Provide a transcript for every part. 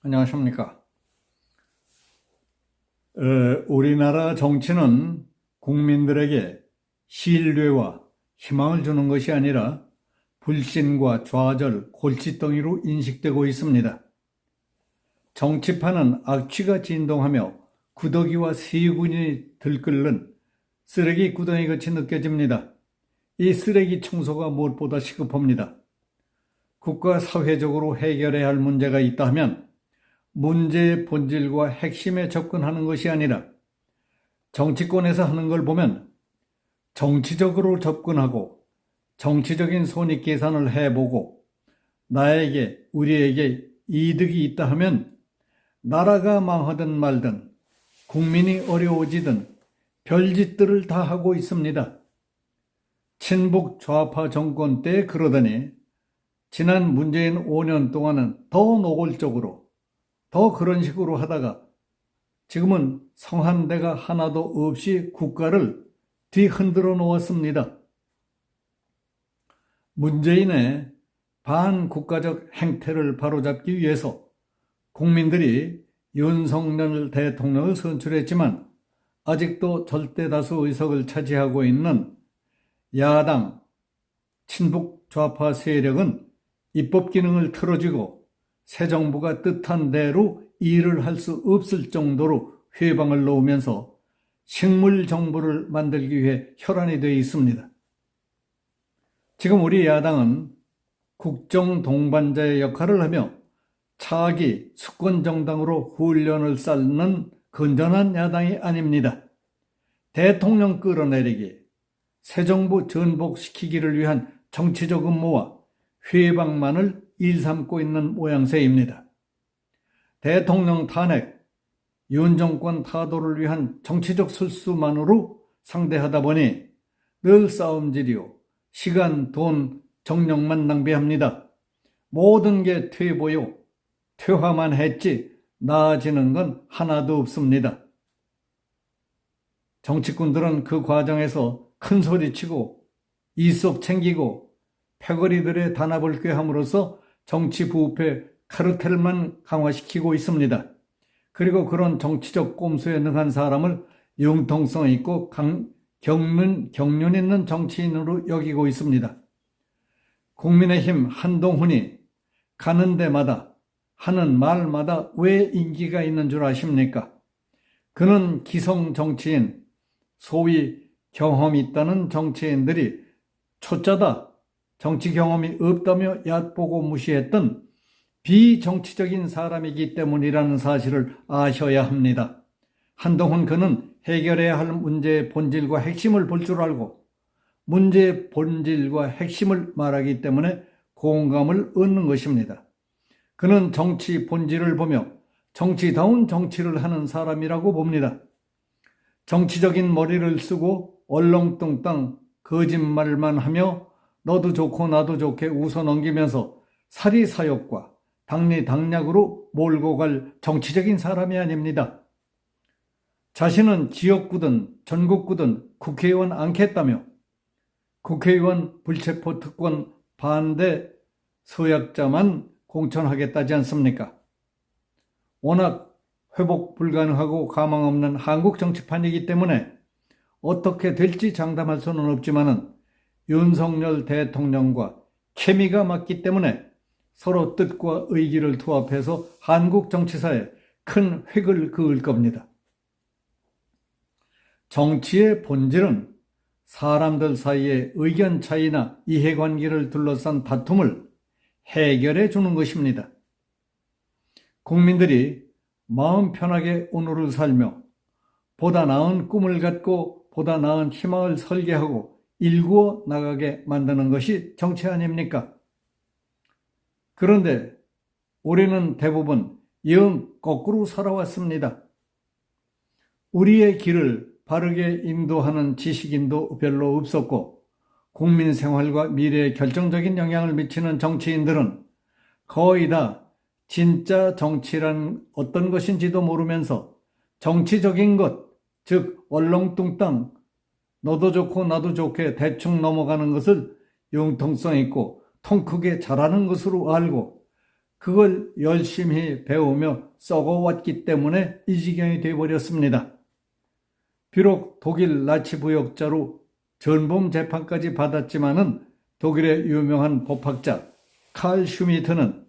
안녕하십니까. 우리나라 정치는 국민들에게 신뢰와 희망을 주는 것이 아니라 불신과 좌절, 골칫덩이로 인식되고 있습니다. 정치판은 악취가 진동하며 구더기와 세균이 들끓는 쓰레기 구덩이같이 느껴집니다. 이 쓰레기 청소가 무엇보다 시급합니다. 국가 사회적으로 해결해야 할 문제가 있다 하면 문제의 본질과 핵심에 접근하는 것이 아니라 정치권에서 하는 걸 보면 정치적으로 접근하고 정치적인 손익계산을 해보고 나에게, 우리에게 이득이 있다 하면 나라가 망하든 말든 국민이 어려워지든 별짓들을 다 하고 있습니다. 친북 좌파 정권 때 그러더니 지난 문재인 5년 동안은 더 노골적으로 더 그런 식으로 하다가 지금은 성한대가 하나도 없이 국가를 뒤흔들어 놓았습니다. 문재인의 반국가적 행태를 바로잡기 위해서 국민들이 윤석열 대통령을 선출했지만 아직도 절대다수 의석을 차지하고 있는 야당 친북 좌파 세력은 입법 기능을 틀어쥐고 새 정부가 뜻한 대로 일을 할 수 없을 정도로 회방을 놓으면서 식물 정부를 만들기 위해 혈안이 되어 있습니다. 지금 우리 야당은 국정 동반자의 역할을 하며 차기 수권 정당으로 훈련을 쌓는 건전한 야당이 아닙니다. 대통령 끌어내리기, 새 정부 전복시키기를 위한 정치적 음모와 회방만을 일삼고 있는 모양새입니다. 대통령 탄핵, 윤 정권 타도를 위한 정치적 술수만으로 상대하다 보니 늘 싸움질이요, 시간, 돈, 정력만 낭비합니다. 모든 게 퇴보요, 퇴화만 했지 나아지는 건 하나도 없습니다. 정치꾼들은 그 과정에서 큰 소리치고 이속 챙기고 패거리들의 단합을 꾀함으로써 정치 부패 카르텔만 강화시키고 있습니다. 그리고 그런 정치적 꼼수에 능한 사람을 융통성 있고 경륜 있는 정치인으로 여기고 있습니다. 국민의힘 한동훈이 가는 데마다 하는 말마다 왜 인기가 있는 줄 아십니까? 그는 기성 정치인, 소위 경험이 있다는 정치인들이 초짜다, 정치 경험이 없다며 얕보고 무시했던 비정치적인 사람이기 때문이라는 사실을 아셔야 합니다. 한동훈 그는 해결해야 할 문제의 본질과 핵심을 볼 줄 알고 문제의 본질과 핵심을 말하기 때문에 공감을 얻는 것입니다. 그는 정치 본질을 보며 정치다운 정치를 하는 사람이라고 봅니다. 정치적인 머리를 쓰고 얼렁뚱땅 거짓말만 하며 너도 좋고 나도 좋게 웃어넘기면서 사리사욕과 당리당략으로 몰고 갈 정치적인 사람이 아닙니다. 자신은 지역구든 전국구든 국회의원 않겠다며 국회의원 불체포 특권 반대 서약자만 공천하겠다지 않습니까? 워낙 회복 불가능하고 가망 없는 한국 정치판이기 때문에 어떻게 될지 장담할 수는 없지만은 윤석열 대통령과 케미가 맞기 때문에 서로 뜻과 의기를 투합해서 한국 정치사에 큰 획을 그을 겁니다. 정치의 본질은 사람들 사이의 의견 차이나 이해관계를 둘러싼 다툼을 해결해 주는 것입니다. 국민들이 마음 편하게 오늘을 살며 보다 나은 꿈을 갖고 보다 나은 희망을 설계하고 일구어 나가게 만드는 것이 정치 아닙니까? 그런데 우리는 대부분 영 거꾸로 살아왔습니다. 우리의 길을 바르게 인도하는 지식인도 별로 없었고 국민 생활과 미래에 결정적인 영향을 미치는 정치인들은 거의 다 진짜 정치란 어떤 것인지도 모르면서 정치적인 것, 즉 얼렁뚱땅 너도 좋고 나도 좋게 대충 넘어가는 것을 융통성 있고 통 크게 잘하는 것으로 알고 그걸 열심히 배우며 썩어왔기 때문에 이 지경이 되어버렸습니다. 비록 독일 나치 부역자로 전범 재판까지 받았지만은 독일의 유명한 법학자 칼 슈미트는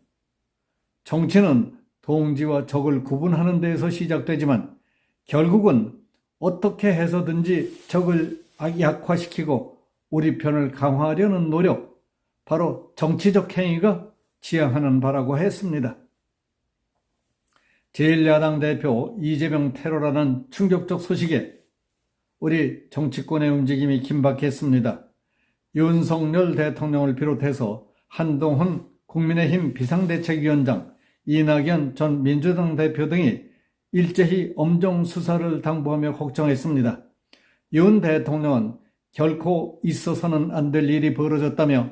정치는 동지와 적을 구분하는 데에서 시작되지만 결국은 어떻게 해서든지 적을 약화시키고 우리 편을 강화하려는 노력, 바로 정치적 행위가 지향하는 바라고 했습니다. 제1야당 대표 이재명 테러라는 충격적 소식에 우리 정치권의 움직임이 긴박했습니다. 윤석열 대통령을 비롯해서 한동훈 국민의힘 비상대책위원장, 이낙연 전 민주당 대표 등이 일제히 엄정 수사를 당부하며 걱정했습니다. 윤 대통령은 결코 있어서는 안 될 일이 벌어졌다며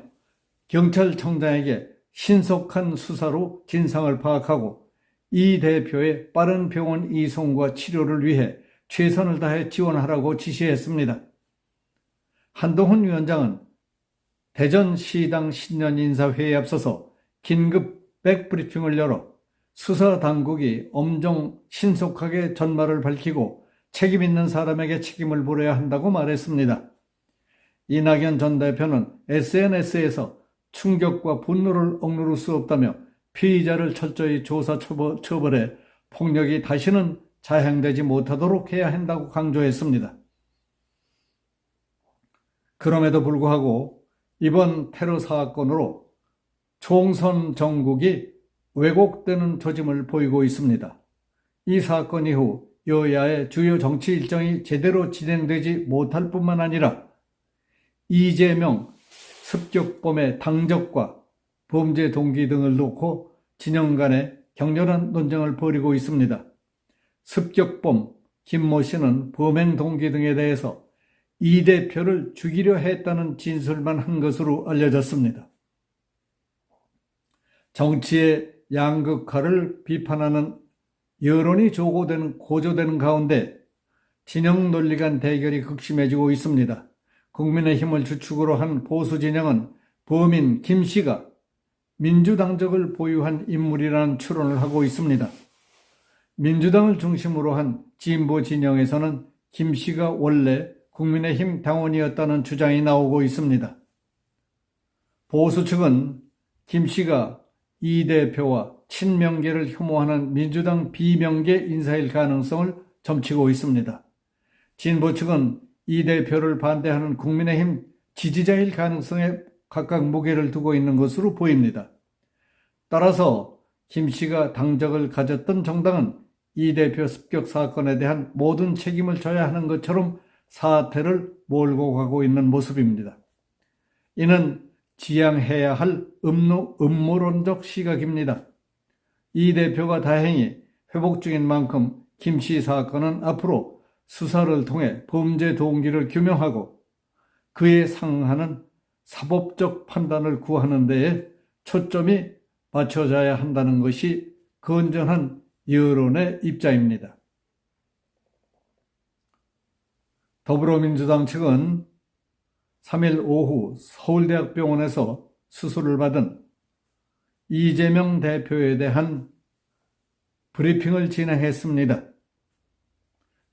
경찰청장에게 신속한 수사로 진상을 파악하고 이 대표의 빠른 병원 이송과 치료를 위해 최선을 다해 지원하라고 지시했습니다. 한동훈 위원장은 대전시당 신년인사회에 앞서서 긴급 백브리핑을 열어 수사당국이 엄정 신속하게 전말을 밝히고 책임 있는 사람에게 책임을 물어야 한다고 말했습니다. 이낙연 전 대표는 SNS에서 충격과 분노를 억누를 수 없다며 피의자를 철저히 조사 처벌해 폭력이 다시는 자행되지 못하도록 해야 한다고 강조했습니다. 그럼에도 불구하고 이번 테러 사건으로 총선 전국이 왜곡되는 조짐을 보이고 있습니다. 이 사건 이후 여야의 주요 정치 일정이 제대로 진행되지 못할 뿐만 아니라 이재명 습격범의 당적과 범죄 동기 등을 놓고 진영 간의 격렬한 논쟁을 벌이고 있습니다. 습격범 김모 씨는 범행 동기 등에 대해서 이 대표를 죽이려 했다는 진술만 한 것으로 알려졌습니다. 정치의 양극화를 비판하는 여론이 고조되는 가운데 진영 논리 간 대결이 극심해지고 있습니다. 국민의힘을 주축으로 한 보수 진영은 범인 김 씨가 민주당적을 보유한 인물이라는 추론을 하고 있습니다. 민주당을 중심으로 한 진보 진영에서는 김 씨가 원래 국민의힘 당원이었다는 주장이 나오고 있습니다. 보수 측은 김 씨가 이 대표와 친명계를 혐오하는 민주당 비명계 인사일 가능성을 점치고 있습니다. 진보 측은 이 대표를 반대하는 국민의힘 지지자일 가능성에 각각 무게를 두고 있는 것으로 보입니다. 따라서 김 씨가 당적을 가졌던 정당은 이 대표 습격 사건에 대한 모든 책임을 져야 하는 것처럼 사태를 몰고 가고 있는 모습입니다. 이는 지양해야 할 음모론적 시각입니다. 이 대표가 다행히 회복 중인 만큼 김 씨 사건은 앞으로 수사를 통해 범죄 동기를 규명하고 그에 상응하는 사법적 판단을 구하는 데에 초점이 맞춰져야 한다는 것이 건전한 여론의 입장입니다. 더불어민주당 측은 3일 오후 서울대학병원에서 수술을 받은 이재명 대표에 대한 브리핑을 진행했습니다.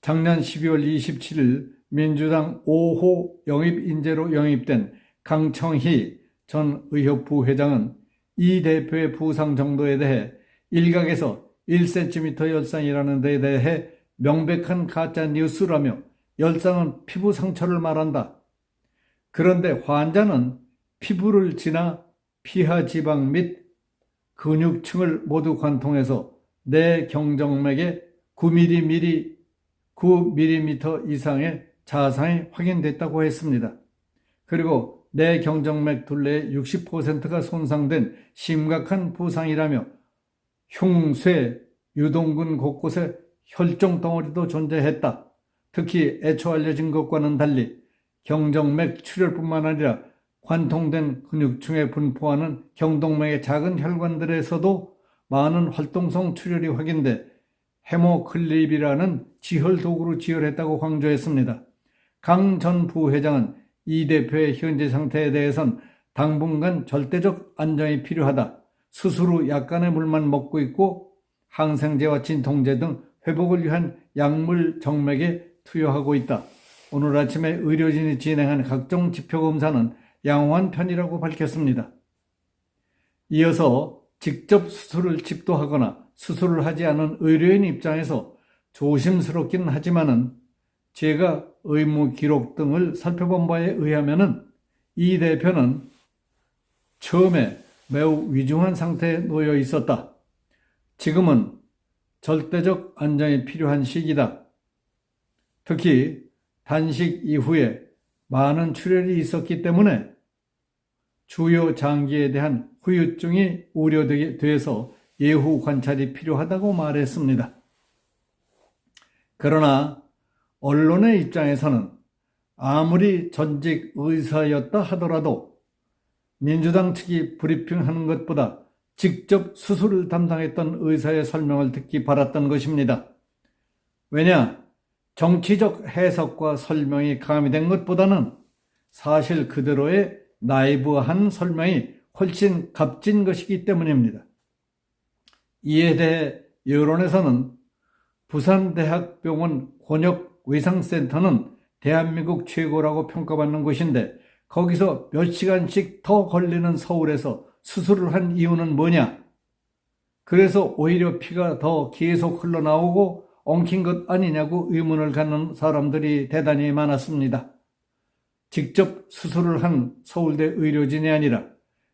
작년 12월 27일 민주당 5호 영입인재로 영입된 강청희 전 의협부 회장은 이 대표의 부상 정도에 대해 일각에서 1cm 열상이라는 데 대해 명백한 가짜 뉴스라며 열상은 피부 상처를 말한다. 그런데 환자는 피부를 지나 피하 지방 및 근육층을 모두 관통해서 내 경정맥에 9mm 이상의 자상이 확인됐다고 했습니다. 그리고 내 경정맥 둘레의 60%가 손상된 심각한 부상이라며 흉쇄, 유동근 곳곳에 혈종 덩어리도 존재했다. 특히 애초 알려진 것과는 달리 경정맥 출혈뿐만 아니라 관통된 근육층에 분포하는 경동맥의 작은 혈관들에서도 많은 활동성 출혈이 확인돼 헤모클립이라는 지혈 도구로 지혈했다고 강조했습니다. 강 전 부회장은 이 대표의 현재 상태에 대해선 당분간 절대적 안정이 필요하다. 수술 후 약간의 물만 먹고 있고 항생제와 진통제 등 회복을 위한 약물 정맥에 투여하고 있다. 오늘 아침에 의료진이 진행한 각종 지표 검사는 양호한 편이라고 밝혔습니다. 이어서 직접 수술을 집도하거나 수술을 하지 않은 의료인 입장에서 조심스럽긴 하지만은 제가 의무 기록 등을 살펴본 바에 의하면은 이 대표는 처음에 매우 위중한 상태에 놓여 있었다. 지금은 절대적 안정이 필요한 시기다. 특히 단식 이후에 많은 출혈이 있었기 때문에 주요 장기에 대한 후유증이 우려돼서 예후 관찰이 필요하다고 말했습니다. 그러나 언론의 입장에서는 아무리 전직 의사였다 하더라도 민주당 측이 브리핑하는 것보다 직접 수술을 담당했던 의사의 설명을 듣기 바랐던 것입니다. 왜냐? 정치적 해석과 설명이 가미된 것보다는 사실 그대로의 나이브한 설명이 훨씬 값진 것이기 때문입니다. 이에 대해 여론에서는 부산대학병원 권역외상센터는 대한민국 최고라고 평가받는 곳인데 거기서 몇 시간씩 더 걸리는 서울에서 수술을 한 이유는 뭐냐? 그래서 오히려 피가 더 계속 흘러나오고 엉킨 것 아니냐고 의문을 갖는 사람들이 대단히 많았습니다. 직접 수술을 한 서울대 의료진이 아니라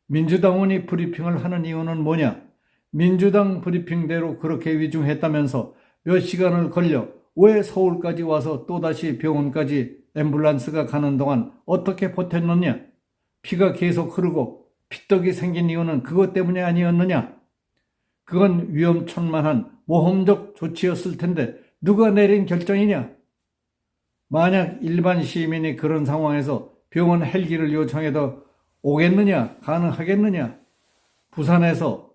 민주당원이 브리핑을 하는 이유는 뭐냐? 민주당 브리핑대로 그렇게 위중했다면서 몇 시간을 걸려 왜 서울까지 와서 또다시 병원까지 앰뷸런스가 가는 동안 어떻게 버텼느냐? 피가 계속 흐르고 피떡이 생긴 이유는 그것 때문이 아니었느냐? 그건 위험천만한 모험적 조치였을 텐데 누가 내린 결정이냐? 만약 일반 시민이 그런 상황에서 병원 헬기를 요청해도 오겠느냐? 가능하겠느냐? 부산에서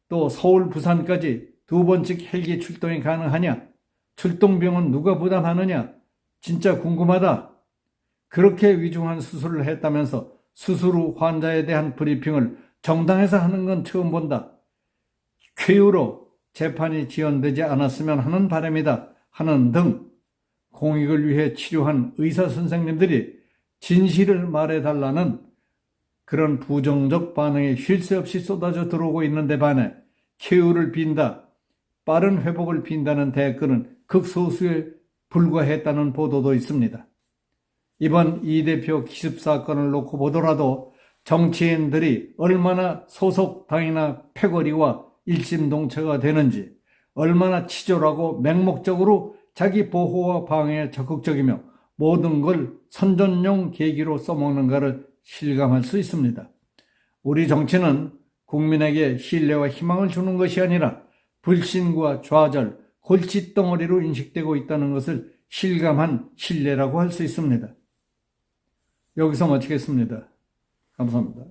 또 서울, 부산까지 2번씩 헬기 출동이 가능하냐? 출동비용은 누가 부담하느냐? 진짜 궁금하다. 그렇게 위중한 수술을 했다면서 수술 후 환자에 대한 브리핑을 정당에서 하는 건 처음 본다. 쾌유로 재판이 지연되지 않았으면 하는 바람이다. 하는 등 공익을 위해 치료한 의사 선생님들이 진실을 말해달라는 그런 부정적 반응이 쉴 새 없이 쏟아져 들어오고 있는데 반해 쾌유를 빈다, 빠른 회복을 빈다는 댓글은 극소수에 불과했다는 보도도 있습니다. 이번 이 대표 기습 사건을 놓고 보더라도 정치인들이 얼마나 소속당이나 패거리와 일심동체가 되는지, 얼마나 치졸하고 맹목적으로 자기 보호와 방해에 적극적이며 모든 걸 선전용 계기로 써먹는가를 실감할 수 있습니다. 우리 정치는 국민에게 신뢰와 희망을 주는 것이 아니라 불신과 좌절, 골칫덩어리로 인식되고 있다는 것을 실감한 신뢰라고 할 수 있습니다. 여기서 마치겠습니다. 감사합니다.